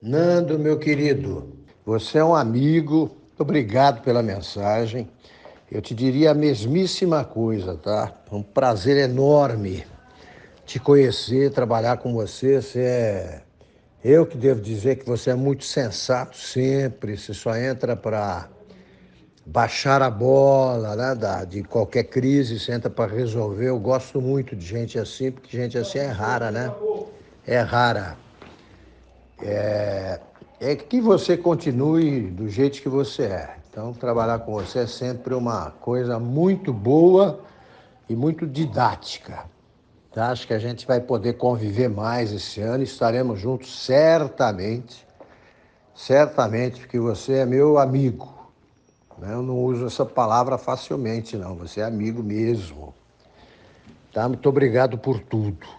Nando, meu querido, você é um amigo, obrigado pela mensagem. Eu te diria a mesmíssima coisa, tá? É um prazer enorme te conhecer, trabalhar com você. Eu que devo dizer que você é muito sensato sempre, você só entra para baixar a bola, né, de qualquer crise, você entra para resolver. Eu gosto muito de gente assim, porque gente assim é rara, né? É rara. É que você continue do jeito que você é. Então, trabalhar com você é sempre uma coisa muito boa e muito didática. Tá? Acho que a gente vai poder conviver mais esse ano e estaremos juntos certamente. Certamente, porque você é meu amigo. Né? Eu não uso essa palavra facilmente, não. Você é amigo mesmo. Tá? Muito obrigado por tudo.